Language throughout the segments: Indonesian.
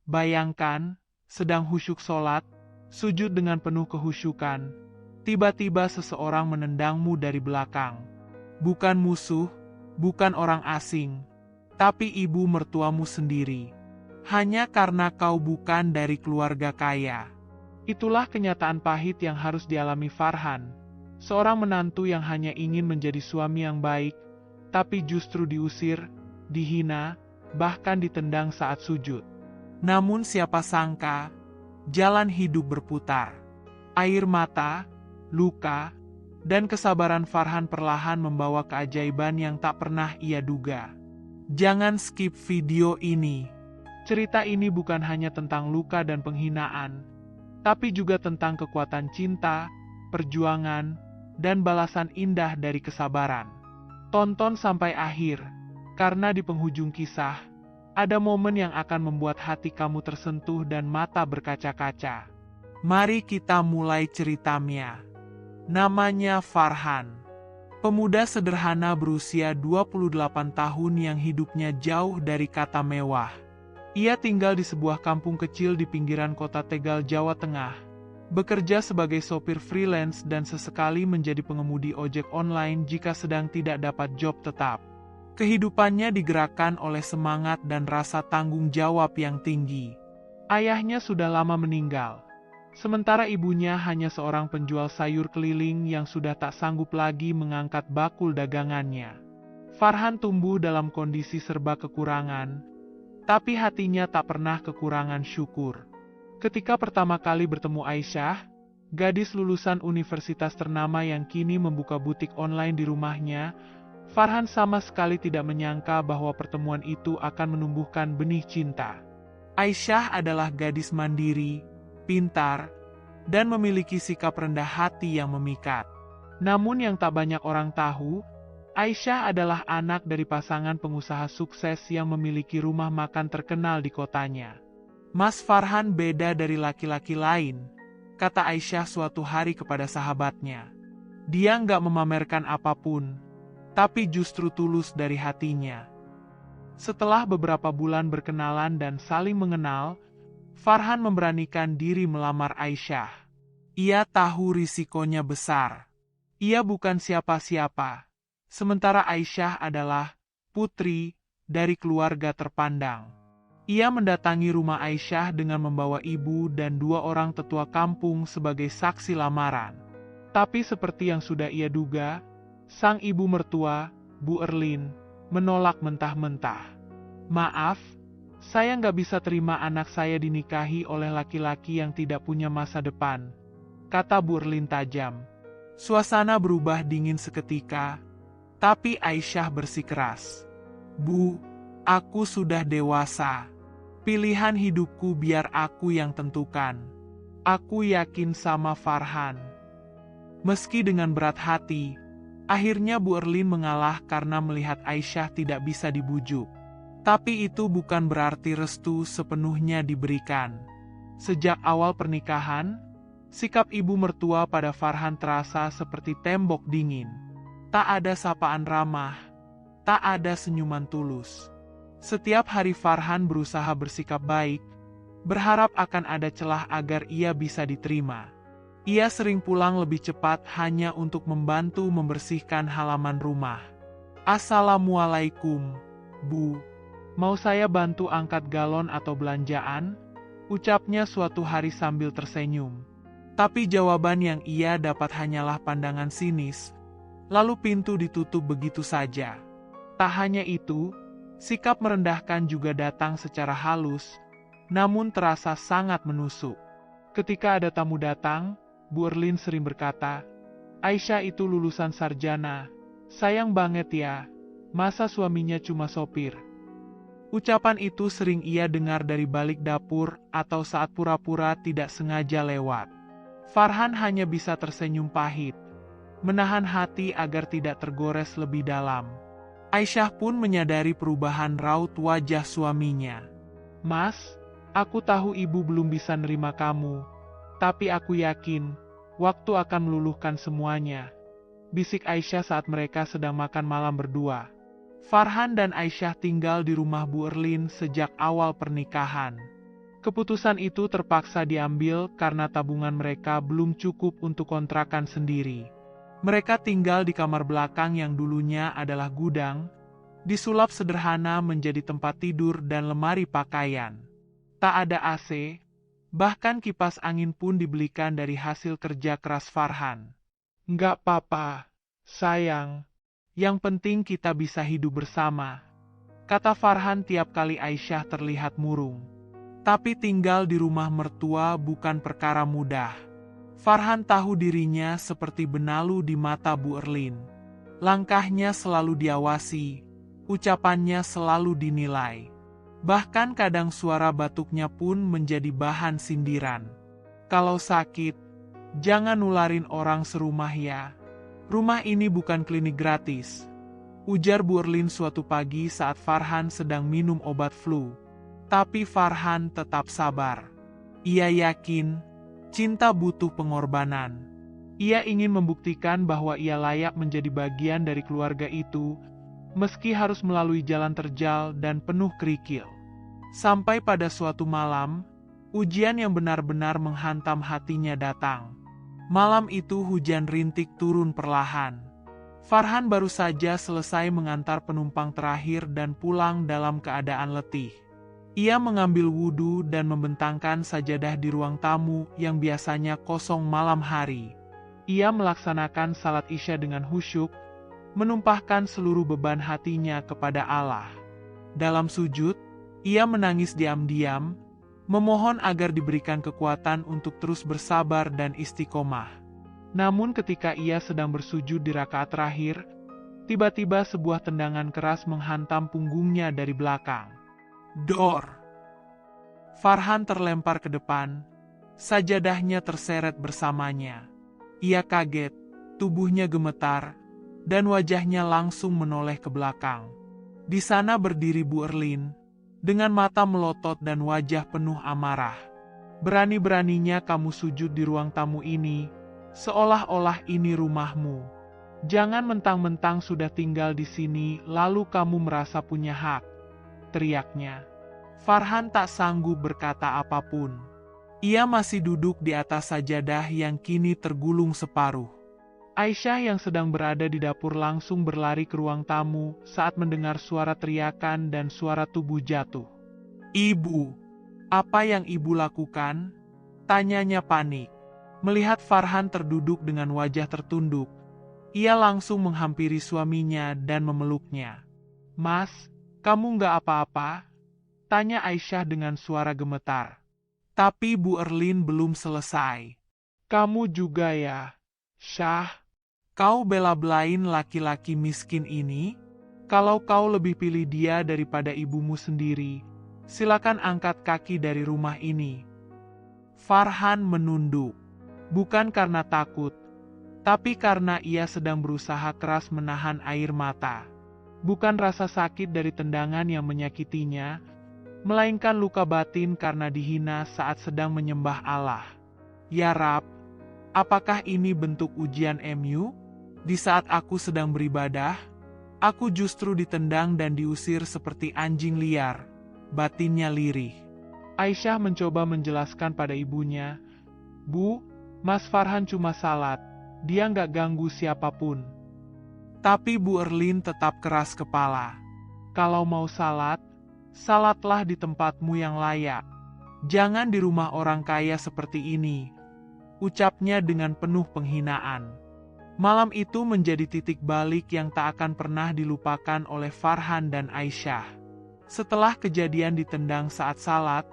Bayangkan, sedang khusyuk sholat, sujud dengan penuh kehusyukan, tiba-tiba seseorang menendangmu dari belakang. Bukan musuh, bukan orang asing, tapi ibu mertuamu sendiri. Hanya karena kau bukan dari keluarga kaya. Itulah kenyataan pahit yang harus dialami Farhan. Seorang menantu yang hanya ingin menjadi suami yang baik, tapi justru diusir, dihina, bahkan ditendang saat sujud. Namun siapa sangka, jalan hidup berputar. Air mata, luka, dan kesabaran Farhan perlahan membawa keajaiban yang tak pernah ia duga. Jangan skip video ini. Cerita ini bukan hanya tentang luka dan penghinaan, tapi juga tentang kekuatan cinta, perjuangan, dan balasan indah dari kesabaran. Tonton sampai akhir, karena di penghujung kisah, ada momen yang akan membuat hati kamu tersentuh dan mata berkaca-kaca. Mari kita mulai ceritanya. Namanya Farhan. Pemuda sederhana berusia 28 tahun yang hidupnya jauh dari kata mewah. Ia tinggal di sebuah kampung kecil di pinggiran kota Tegal, Jawa Tengah. Bekerja sebagai sopir freelance dan sesekali menjadi pengemudi ojek online jika sedang tidak dapat job tetap. Kehidupannya digerakkan oleh semangat dan rasa tanggung jawab yang tinggi. Ayahnya sudah lama meninggal, sementara ibunya hanya seorang penjual sayur keliling yang sudah tak sanggup lagi mengangkat bakul dagangannya. Farhan tumbuh dalam kondisi serba kekurangan, tapi hatinya tak pernah kekurangan syukur. Ketika pertama kali bertemu Aisyah, gadis lulusan universitas ternama yang kini membuka butik online di rumahnya, Farhan sama sekali tidak menyangka bahwa pertemuan itu akan menumbuhkan benih cinta. Aisyah adalah gadis mandiri, pintar, dan memiliki sikap rendah hati yang memikat. Namun yang tak banyak orang tahu, Aisyah adalah anak dari pasangan pengusaha sukses yang memiliki rumah makan terkenal di kotanya. Mas Farhan beda dari laki-laki lain, kata Aisyah suatu hari kepada sahabatnya. Dia nggak memamerkan apapun, tapi justru tulus dari hatinya. Setelah beberapa bulan berkenalan dan saling mengenal, Farhan memberanikan diri melamar Aisyah. Ia tahu risikonya besar. Ia bukan siapa-siapa, sementara Aisyah adalah putri dari keluarga terpandang. Ia mendatangi rumah Aisyah dengan membawa ibu dan 2 orang tetua kampung sebagai saksi lamaran. Tapi seperti yang sudah ia duga, sang ibu mertua, Bu Erlin, menolak mentah-mentah. Maaf, saya nggak bisa terima anak saya dinikahi oleh laki-laki yang tidak punya masa depan, kata Bu Erlin tajam. Suasana berubah dingin seketika, tapi Aisyah bersikeras. Bu, aku sudah dewasa. Pilihan hidupku biar aku yang tentukan. Aku yakin sama Farhan. Meski dengan berat hati, akhirnya Bu Erlin mengalah karena melihat Aisyah tidak bisa dibujuk. Tapi itu bukan berarti restu sepenuhnya diberikan. Sejak awal pernikahan, sikap ibu mertua pada Farhan terasa seperti tembok dingin. Tak ada sapaan ramah, tak ada senyuman tulus. Setiap hari Farhan berusaha bersikap baik, berharap akan ada celah agar ia bisa diterima. Ia sering pulang lebih cepat hanya untuk membantu membersihkan halaman rumah. Assalamualaikum, Bu. Mau saya bantu angkat galon atau belanjaan? Ucapnya suatu hari sambil tersenyum. Tapi jawaban yang ia dapat hanyalah pandangan sinis. Lalu pintu ditutup begitu saja. Tak hanya itu, sikap merendahkan juga datang secara halus, namun terasa sangat menusuk. Ketika ada tamu datang, Bu Erlin sering berkata, Aisyah itu lulusan sarjana, sayang banget ya, masa suaminya cuma sopir. Ucapan itu sering ia dengar dari balik dapur atau saat pura-pura tidak sengaja lewat. Farhan hanya bisa tersenyum pahit, menahan hati agar tidak tergores lebih dalam. Aisyah pun menyadari perubahan raut wajah suaminya. Mas, aku tahu ibu belum bisa nerima kamu, tapi aku yakin, waktu akan meluluhkan semuanya. Bisik Aisyah saat mereka sedang makan malam berdua. Farhan dan Aisyah tinggal di rumah Bu Erlin sejak awal pernikahan. Keputusan itu terpaksa diambil karena tabungan mereka belum cukup untuk kontrakan sendiri. Mereka tinggal di kamar belakang yang dulunya adalah gudang, disulap sederhana menjadi tempat tidur dan lemari pakaian. Tak ada AC, bahkan kipas angin pun dibelikan dari hasil kerja keras Farhan. "Nggak apa-apa, sayang. Yang penting kita bisa hidup bersama," kata Farhan tiap kali Aisyah terlihat murung. Tapi tinggal di rumah mertua bukan perkara mudah. Farhan tahu dirinya seperti benalu di mata Bu Erlin. Langkahnya selalu diawasi, ucapannya selalu dinilai. Bahkan kadang suara batuknya pun menjadi bahan sindiran. "Kalau sakit, jangan nularin orang serumah ya. Rumah ini bukan klinik gratis," ujar Bu Erlin suatu pagi saat Farhan sedang minum obat flu. Tapi Farhan tetap sabar. Ia yakin cinta butuh pengorbanan. Ia ingin membuktikan bahwa ia layak menjadi bagian dari keluarga itu, meski harus melalui jalan terjal dan penuh kerikil. Sampai pada suatu malam, ujian yang benar-benar menghantam hatinya datang. Malam itu hujan rintik turun perlahan. Farhan baru saja selesai mengantar penumpang terakhir dan pulang dalam keadaan letih. Ia mengambil wudhu dan membentangkan sajadah di ruang tamu yang biasanya kosong malam hari. Ia melaksanakan salat Isya dengan khusyuk, menumpahkan seluruh beban hatinya kepada Allah. Dalam sujud, ia menangis diam-diam, memohon agar diberikan kekuatan untuk terus bersabar dan istiqomah. Namun ketika ia sedang bersujud di rakaat terakhir, tiba-tiba sebuah tendangan keras menghantam punggungnya dari belakang. Dor! Farhan terlempar ke depan, sajadahnya terseret bersamanya. Ia kaget, tubuhnya gemetar, dan wajahnya langsung menoleh ke belakang. Di sana berdiri Bu Erlin, dengan mata melotot dan wajah penuh amarah. "Berani-beraninya kamu sujud di ruang tamu ini, seolah-olah ini rumahmu. Jangan mentang-mentang sudah tinggal di sini lalu kamu merasa punya hak," teriaknya. Farhan tak sanggup berkata apapun. Ia masih duduk di atas sajadah yang kini tergulung separuh. Aisyah yang sedang berada di dapur langsung berlari ke ruang tamu saat mendengar suara teriakan dan suara tubuh jatuh. "Ibu, apa yang ibu lakukan?" tanyanya panik. Melihat Farhan terduduk dengan wajah tertunduk, ia langsung menghampiri suaminya dan memeluknya. "Mas, kamu nggak apa-apa?" tanya Aisyah dengan suara gemetar. Tapi Bu Erlin belum selesai. "Kamu juga ya, Syah? Kau bela-belain laki-laki miskin ini? Kalau kau lebih pilih dia daripada ibumu sendiri, silakan angkat kaki dari rumah ini." Farhan menunduk, bukan karena takut, tapi karena ia sedang berusaha keras menahan air mata. Bukan rasa sakit dari tendangan yang menyakitinya, melainkan luka batin karena dihina saat sedang menyembah Allah. "Ya Rab, apakah ini bentuk ujian MU? Di saat aku sedang beribadah, aku justru ditendang dan diusir seperti anjing liar," batinnya lirih. Aisyah mencoba menjelaskan pada ibunya, "Bu, Mas Farhan cuma salat, dia nggak ganggu siapapun." Tapi Bu Erlin tetap keras kepala. "Kalau mau salat, salatlah di tempatmu yang layak. Jangan di rumah orang kaya seperti ini," ucapnya dengan penuh penghinaan. Malam itu menjadi titik balik yang tak akan pernah dilupakan oleh Farhan dan Aisyah. Setelah kejadian ditendang saat salat,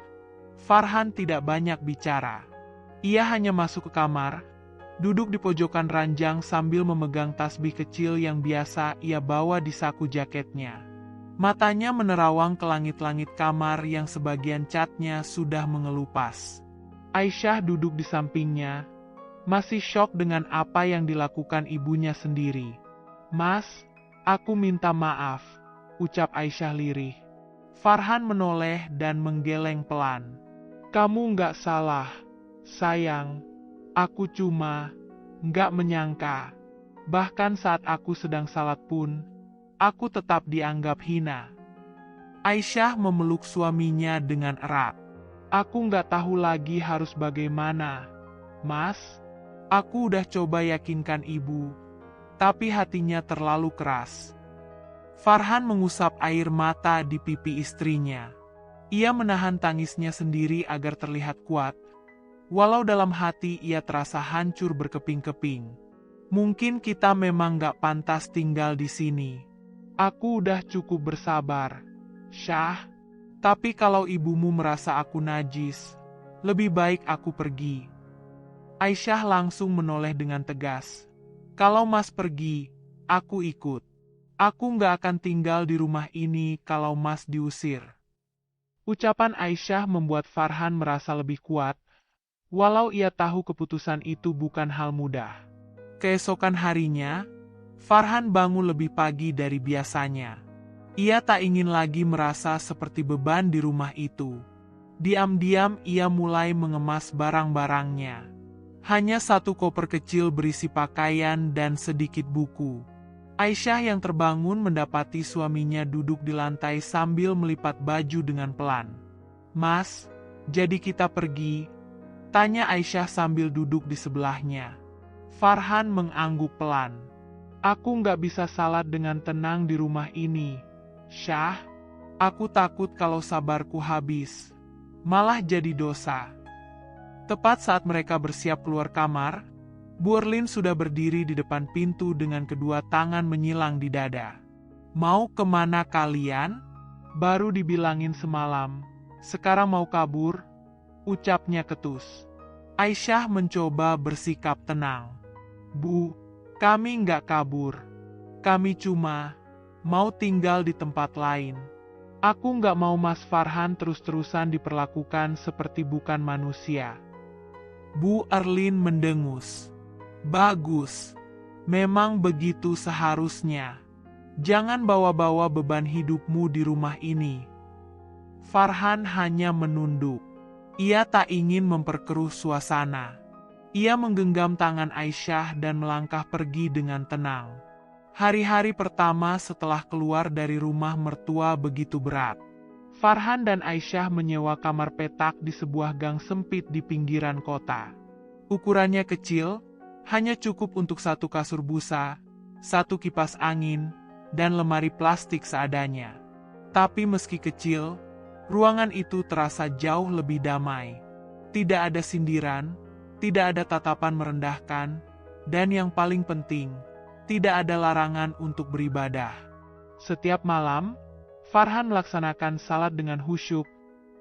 Farhan tidak banyak bicara. Ia hanya masuk ke kamar, duduk di pojokan ranjang sambil memegang tasbih kecil yang biasa ia bawa di saku jaketnya. Matanya menerawang ke langit-langit kamar yang sebagian catnya sudah mengelupas. Aisyah duduk di sampingnya, masih syok dengan apa yang dilakukan ibunya sendiri. "Mas, aku minta maaf," ucap Aisyah lirih. Farhan menoleh dan menggeleng pelan. "Kamu nggak salah, sayang. Aku cuma nggak menyangka. Bahkan saat aku sedang salat pun, aku tetap dianggap hina." Aisyah memeluk suaminya dengan erat. Aku nggak tahu lagi harus bagaimana. Mas, aku udah coba yakinkan ibu, tapi hatinya terlalu keras. Farhan mengusap air mata di pipi istrinya. Ia menahan tangisnya sendiri agar terlihat kuat, walau dalam hati ia terasa hancur berkeping-keping. Mungkin kita memang gak pantas tinggal di sini. Aku udah cukup bersabar, Syah. Tapi kalau ibumu merasa aku najis, lebih baik aku pergi. Aisyah langsung menoleh dengan tegas. Kalau Mas pergi, aku ikut. Aku gak akan tinggal di rumah ini kalau Mas diusir. Ucapan Aisyah membuat Farhan merasa lebih kuat, walau ia tahu keputusan itu bukan hal mudah. Keesokan harinya, Farhan bangun lebih pagi dari biasanya. Ia tak ingin lagi merasa seperti beban di rumah itu. Diam-diam ia mulai mengemas barang-barangnya. Hanya satu koper kecil berisi pakaian dan sedikit buku. Aisyah yang terbangun mendapati suaminya duduk di lantai sambil melipat baju dengan pelan. "Mas, jadi kita pergi?" tanya Aisyah sambil duduk di sebelahnya. Farhan mengangguk pelan. "Aku nggak bisa salat dengan tenang di rumah ini, Syah. Aku takut kalau sabarku habis, malah jadi dosa." Tepat saat mereka bersiap keluar kamar, Bu Erlin sudah berdiri di depan pintu dengan kedua tangan menyilang di dada. "Mau kemana kalian? Baru dibilangin semalam, sekarang mau kabur?" ucapnya ketus. Aisyah mencoba bersikap tenang. "Bu, kami nggak kabur. Kami cuma mau tinggal di tempat lain. Aku nggak mau Mas Farhan terus-terusan diperlakukan seperti bukan manusia." Bu Erlin mendengus. "Bagus. Memang begitu seharusnya. Jangan bawa-bawa beban hidupmu di rumah ini." Farhan hanya menunduk. Ia tak ingin memperkeruh suasana. Ia menggenggam tangan Aisyah dan melangkah pergi dengan tenang. Hari-hari pertama setelah keluar dari rumah mertua begitu berat. Farhan dan Aisyah menyewa kamar petak di sebuah gang sempit di pinggiran kota. Ukurannya kecil, hanya cukup untuk satu kasur busa, satu kipas angin, dan lemari plastik seadanya. Tapi meski kecil, ruangan itu terasa jauh lebih damai. Tidak ada sindiran, tidak ada tatapan merendahkan, dan yang paling penting, tidak ada larangan untuk beribadah. Setiap malam, Farhan melaksanakan salat dengan khusyuk,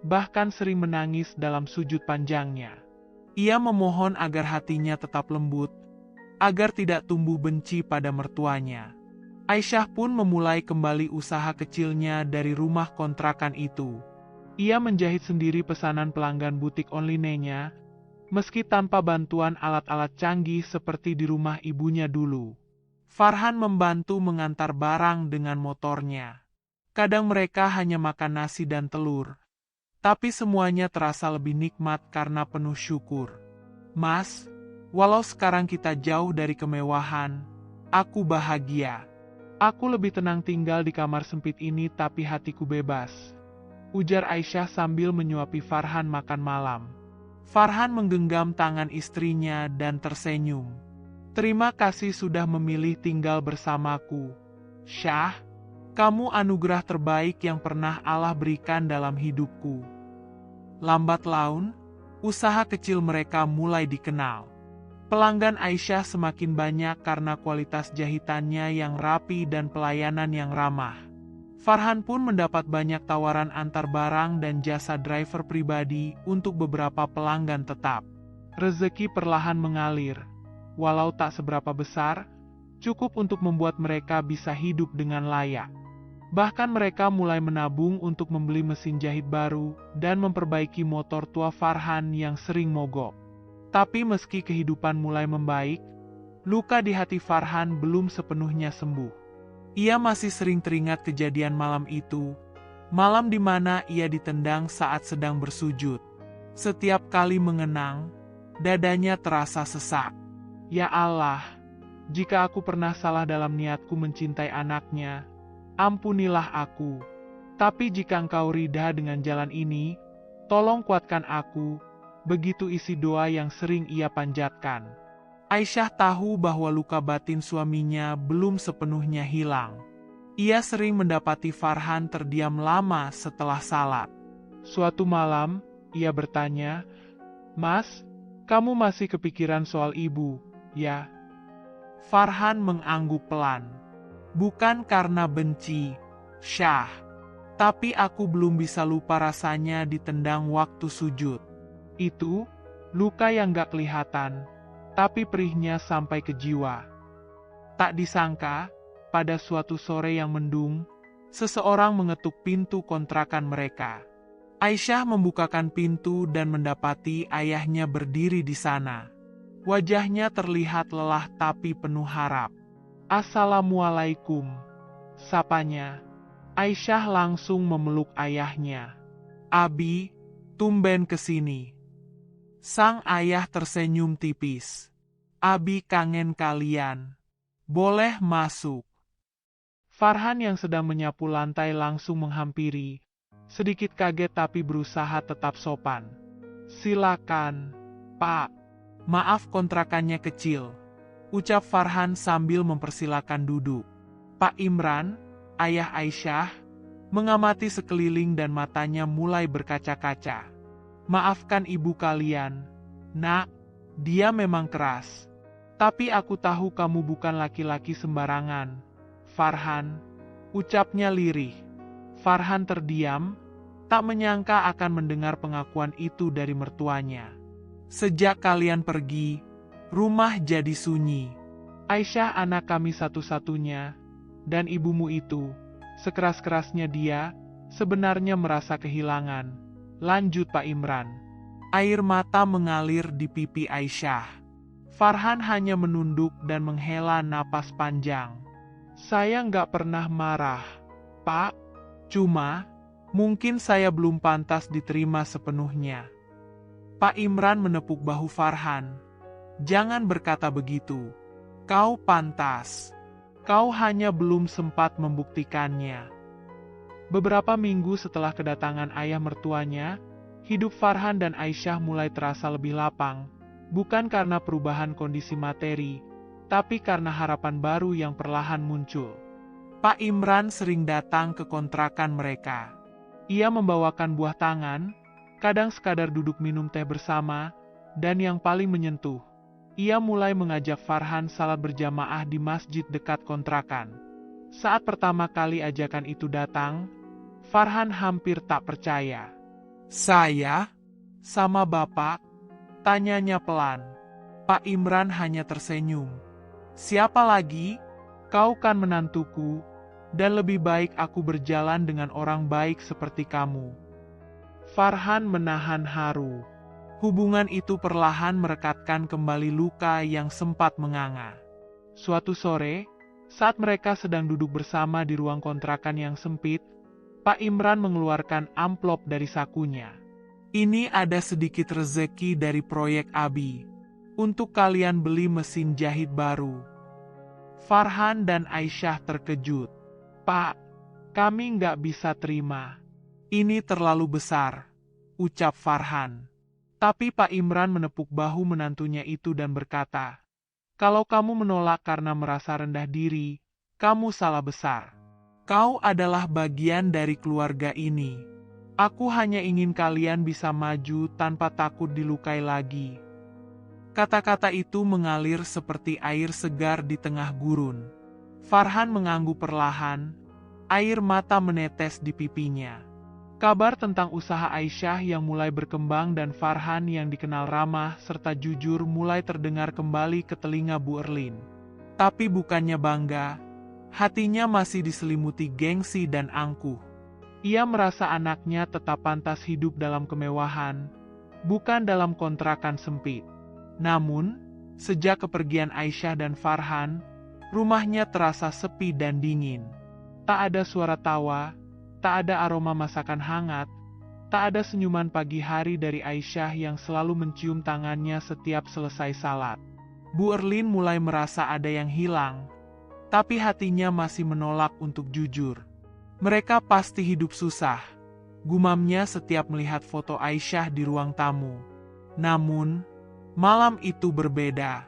bahkan sering menangis dalam sujud panjangnya. Ia memohon agar hatinya tetap lembut, agar tidak tumbuh benci pada mertuanya. Aisyah pun memulai kembali usaha kecilnya dari rumah kontrakan itu. Ia menjahit sendiri pesanan pelanggan butik online-nya, meski tanpa bantuan alat-alat canggih seperti di rumah ibunya dulu. Farhan membantu mengantar barang dengan motornya. Kadang mereka hanya makan nasi dan telur, tapi semuanya terasa lebih nikmat karena penuh syukur. "Mas, walau sekarang kita jauh dari kemewahan, aku bahagia. Aku lebih tenang tinggal di kamar sempit ini tapi hatiku bebas," ujar Aisyah sambil menyuapi Farhan makan malam. Farhan menggenggam tangan istrinya dan tersenyum. "Terima kasih sudah memilih tinggal bersamaku, Syah. Kamu anugerah terbaik yang pernah Allah berikan dalam hidupku." Lambat laun, usaha kecil mereka mulai dikenal. Pelanggan Aisyah semakin banyak karena kualitas jahitannya yang rapi dan pelayanan yang ramah. Farhan pun mendapat banyak tawaran antar barang dan jasa driver pribadi untuk beberapa pelanggan tetap. Rezeki perlahan mengalir. Walau tak seberapa besar, cukup untuk membuat mereka bisa hidup dengan layak. Bahkan mereka mulai menabung untuk membeli mesin jahit baru dan memperbaiki motor tua Farhan yang sering mogok. Tapi meski kehidupan mulai membaik, luka di hati Farhan belum sepenuhnya sembuh. Ia masih sering teringat kejadian malam itu, malam di mana ia ditendang saat sedang bersujud. Setiap kali mengenang, dadanya terasa sesak. "Ya Allah, jika aku pernah salah dalam niatku mencintai anaknya, ampunilah aku. Tapi jika Engkau ridha dengan jalan ini, Tolong kuatkan aku, begitu isi doa yang sering ia panjatkan. Aisyah tahu bahwa luka batin suaminya belum sepenuhnya hilang. Ia sering mendapati Farhan terdiam lama setelah salat. Suatu malam, ia bertanya, "Mas, kamu masih kepikiran soal ibu, ya?" Farhan mengangguk pelan. "Bukan karena benci, Syah. Tapi aku belum bisa lupa rasanya ditendang waktu sujud. Itu, luka yang gak kelihatan, tapi perihnya sampai ke jiwa." Tak disangka, pada suatu sore yang mendung, seseorang mengetuk pintu kontrakan mereka. Aisyah membukakan pintu dan mendapati ayahnya berdiri di sana. Wajahnya terlihat lelah tapi penuh harap. "Assalamualaikum," sapanya. Aisyah langsung memeluk ayahnya. "Abi, tumben kesini." Sang ayah tersenyum tipis. "Abi kangen kalian. Boleh masuk." Farhan yang sedang menyapu lantai langsung menghampiri. Sedikit kaget tapi berusaha tetap sopan. "Silakan, Pak. Maaf kontrakannya kecil," ucap Farhan sambil mempersilakan duduk. Pak Imran, ayah Aisyah, mengamati sekeliling dan matanya mulai berkaca-kaca. "Maafkan ibu kalian, Nak, dia memang keras. Tapi aku tahu kamu bukan laki-laki sembarangan, Farhan," ucapnya lirih. Farhan terdiam, tak menyangka akan mendengar pengakuan itu dari mertuanya. "Sejak kalian pergi, rumah jadi sunyi. Aisyah anak kami satu-satunya, dan ibumu itu, sekeras-kerasnya dia, sebenarnya merasa kehilangan," lanjut Pak Imran. Air mata mengalir di pipi Aisyah. Farhan hanya menunduk dan menghela napas panjang. "Saya nggak pernah marah, Pak. Cuma, mungkin saya belum pantas diterima sepenuhnya." Pak Imran menepuk bahu Farhan. "Jangan berkata begitu. Kau pantas. Kau hanya belum sempat membuktikannya." Beberapa minggu setelah kedatangan ayah mertuanya, hidup Farhan dan Aisyah mulai terasa lebih lapang, bukan karena perubahan kondisi materi, tapi karena harapan baru yang perlahan muncul. Pak Imran sering datang ke kontrakan mereka. Ia membawakan buah tangan, kadang sekadar duduk minum teh bersama, dan yang paling menyentuh, ia mulai mengajak Farhan salat berjamaah di masjid dekat kontrakan. Saat pertama kali ajakan itu datang, Farhan hampir tak percaya. "Saya? Sama bapak?" tanyanya pelan. Pak Imran hanya tersenyum. "Siapa lagi? Kau kan menantuku, dan lebih baik aku berjalan dengan orang baik seperti kamu." Farhan menahan haru. Hubungan itu perlahan merekatkan kembali luka yang sempat menganga. Suatu sore, saat mereka sedang duduk bersama di ruang kontrakan yang sempit, Pak Imran mengeluarkan amplop dari sakunya. "Ini ada sedikit rezeki dari proyek Abi. Untuk kalian beli mesin jahit baru." Farhan dan Aisyah terkejut. "Pak, kami nggak bisa terima. Ini terlalu besar," ucap Farhan. Tapi Pak Imran menepuk bahu menantunya itu dan berkata, "Kalau kamu menolak karena merasa rendah diri, kamu salah besar. Kau adalah bagian dari keluarga ini. Aku hanya ingin kalian bisa maju tanpa takut dilukai lagi." Kata-kata itu mengalir seperti air segar di tengah gurun. Farhan mengangguk perlahan, air mata menetes di pipinya. Kabar tentang usaha Aisyah yang mulai berkembang dan Farhan yang dikenal ramah serta jujur mulai terdengar kembali ke telinga Bu Erlin. Tapi bukannya bangga, hatinya masih diselimuti gengsi dan angkuh. Ia merasa anaknya tetap pantas hidup dalam kemewahan, bukan dalam kontrakan sempit. Namun, sejak kepergian Aisyah dan Farhan, rumahnya terasa sepi dan dingin. Tak ada suara tawa, tak ada aroma masakan hangat, tak ada senyuman pagi hari dari Aisyah yang selalu mencium tangannya setiap selesai salat. Bu Erlin mulai merasa ada yang hilang, tapi hatinya masih menolak untuk jujur. Mereka pasti hidup susah, gumamnya setiap melihat foto Aisyah di ruang tamu. Namun, malam itu berbeda.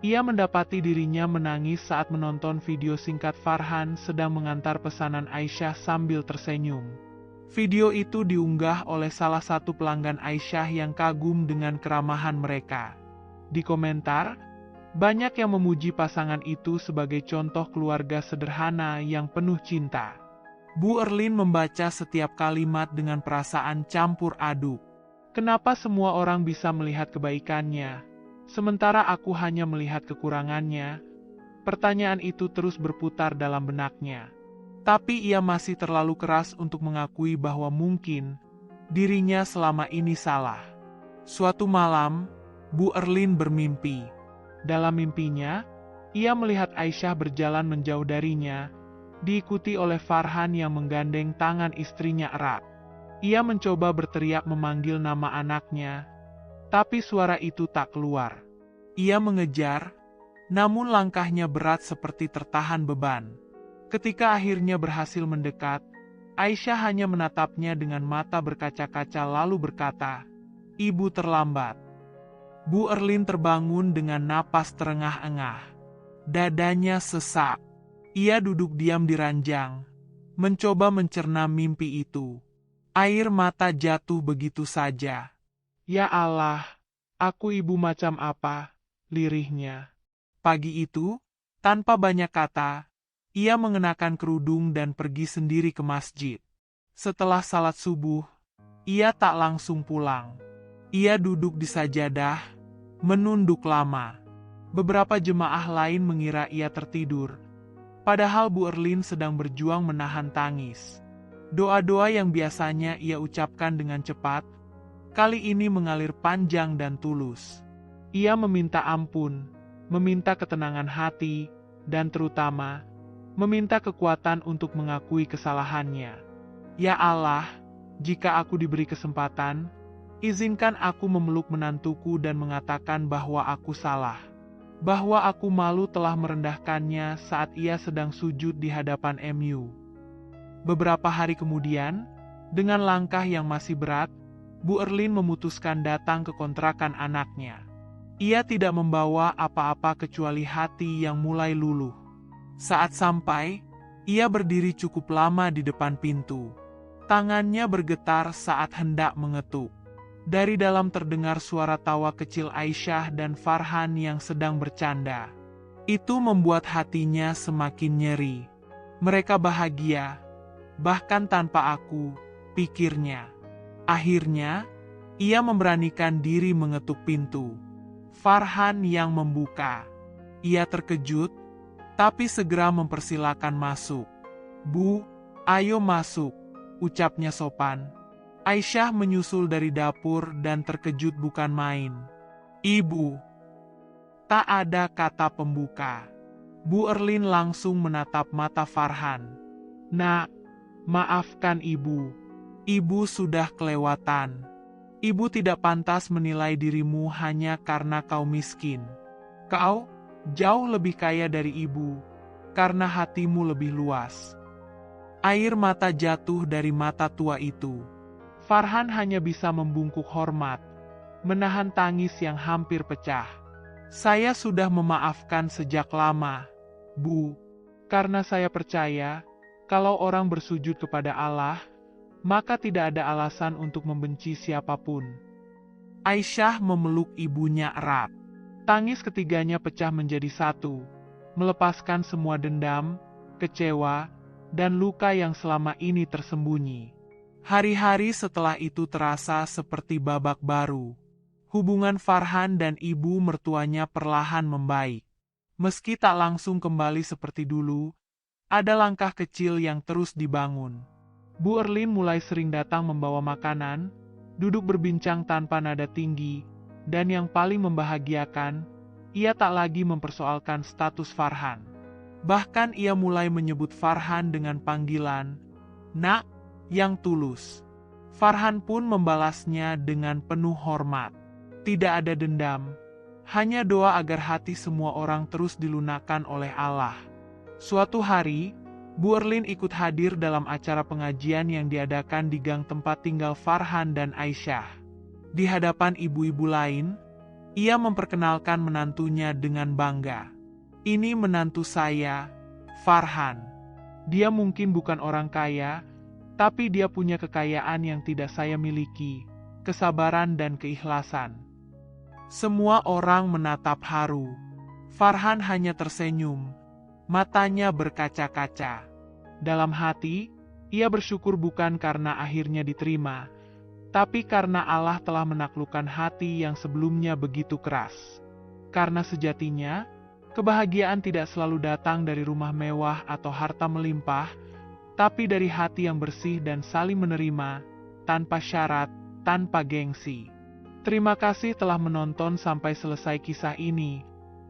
Ia mendapati dirinya menangis saat menonton video singkat Farhan sedang mengantar pesanan Aisyah sambil tersenyum. Video itu diunggah oleh salah satu pelanggan Aisyah yang kagum dengan keramahan mereka. Di komentar, banyak yang memuji pasangan itu sebagai contoh keluarga sederhana yang penuh cinta. Bu Erlin membaca setiap kalimat dengan perasaan campur aduk. Kenapa semua orang bisa melihat kebaikannya, sementara aku hanya melihat kekurangannya? Pertanyaan itu terus berputar dalam benaknya. Tapi ia masih terlalu keras untuk mengakui bahwa mungkin dirinya selama ini salah. Suatu malam, Bu Erlin bermimpi. Dalam mimpinya, ia melihat Aisyah berjalan menjauh darinya, diikuti oleh Farhan yang menggandeng tangan istrinya erat. Ia mencoba berteriak memanggil nama anaknya, tapi suara itu tak keluar. Ia mengejar, namun langkahnya berat seperti tertahan beban. Ketika akhirnya berhasil mendekat, Aisyah hanya menatapnya dengan mata berkaca-kaca lalu berkata, "Ibu terlambat." Bu Erlin terbangun dengan napas terengah-engah. Dadanya sesak. Ia duduk diam di ranjang, mencoba mencerna mimpi itu. Air mata jatuh begitu saja. "Ya Allah, aku ibu macam apa?" lirihnya. Pagi itu, tanpa banyak kata, ia mengenakan kerudung dan pergi sendiri ke masjid. Setelah salat subuh, ia tak langsung pulang. Ia duduk di sajadah, menunduk lama. Beberapa jemaah lain mengira ia tertidur, padahal Bu Erlin sedang berjuang menahan tangis. Doa-doa yang biasanya ia ucapkan dengan cepat, kali ini mengalir panjang dan tulus. Ia meminta ampun, meminta ketenangan hati, dan terutama, meminta kekuatan untuk mengakui kesalahannya. "Ya Allah, jika aku diberi kesempatan, izinkan aku memeluk menantuku dan mengatakan bahwa aku salah. Bahwa aku malu telah merendahkannya saat ia sedang sujud di hadapan MU." Beberapa hari kemudian, dengan langkah yang masih berat, Bu Erlin memutuskan datang ke kontrakan anaknya. Ia tidak membawa apa-apa kecuali hati yang mulai luluh. Saat sampai, ia berdiri cukup lama di depan pintu. Tangannya bergetar saat hendak mengetuk. Dari dalam terdengar suara tawa kecil Aisyah dan Farhan yang sedang bercanda. Itu membuat hatinya semakin nyeri. Mereka bahagia, bahkan tanpa aku, pikirnya. Akhirnya, ia memberanikan diri mengetuk pintu. Farhan yang membuka. Ia terkejut, tapi segera mempersilakan masuk. "Bu, ayo masuk," ucapnya sopan. Aisyah menyusul dari dapur dan terkejut bukan main. "Ibu." Tak ada kata pembuka. Bu Erlin langsung menatap mata Farhan. "Nak, maafkan ibu. Ibu sudah kelewatan. Ibu tidak pantas menilai dirimu hanya karena kau miskin. Kau jauh lebih kaya dari ibu, karena hatimu lebih luas." Air mata jatuh dari mata tua itu. Farhan hanya bisa membungkuk hormat, menahan tangis yang hampir pecah. "Saya sudah memaafkan sejak lama, Bu, karena saya percaya, kalau orang bersujud kepada Allah, maka tidak ada alasan untuk membenci siapapun." Aisyah memeluk ibunya erat. Tangis ketiganya pecah menjadi satu, melepaskan semua dendam, kecewa, dan luka yang selama ini tersembunyi. Hari-hari setelah itu terasa seperti babak baru. Hubungan Farhan dan ibu mertuanya perlahan membaik. Meski tak langsung kembali seperti dulu, ada langkah kecil yang terus dibangun. Bu Erlin mulai sering datang membawa makanan, duduk berbincang tanpa nada tinggi, dan yang paling membahagiakan, ia tak lagi mempersoalkan status Farhan. Bahkan ia mulai menyebut Farhan dengan panggilan "Nak" yang tulus. Farhan pun membalasnya dengan penuh hormat. Tidak ada dendam, hanya doa agar hati semua orang terus dilunakkan oleh Allah. Suatu hari, Bu Erlin ikut hadir dalam acara pengajian yang diadakan di gang tempat tinggal Farhan dan Aisyah. Di hadapan ibu-ibu lain, ia memperkenalkan menantunya dengan bangga. Ini menantu saya, Farhan. Dia mungkin bukan orang kaya, tapi dia punya kekayaan yang tidak saya miliki, kesabaran dan keikhlasan. Semua orang menatap haru. Farhan hanya tersenyum, matanya berkaca-kaca. Dalam hati, ia bersyukur bukan karena akhirnya diterima, tapi karena Allah telah menaklukkan hati yang sebelumnya begitu keras. Karena sejatinya, kebahagiaan tidak selalu datang dari rumah mewah atau harta melimpah, tapi dari hati yang bersih dan saling menerima, tanpa syarat, tanpa gengsi. Terima kasih telah menonton sampai selesai kisah ini.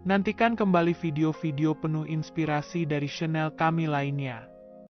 Nantikan kembali video-video penuh inspirasi dari channel kami lainnya.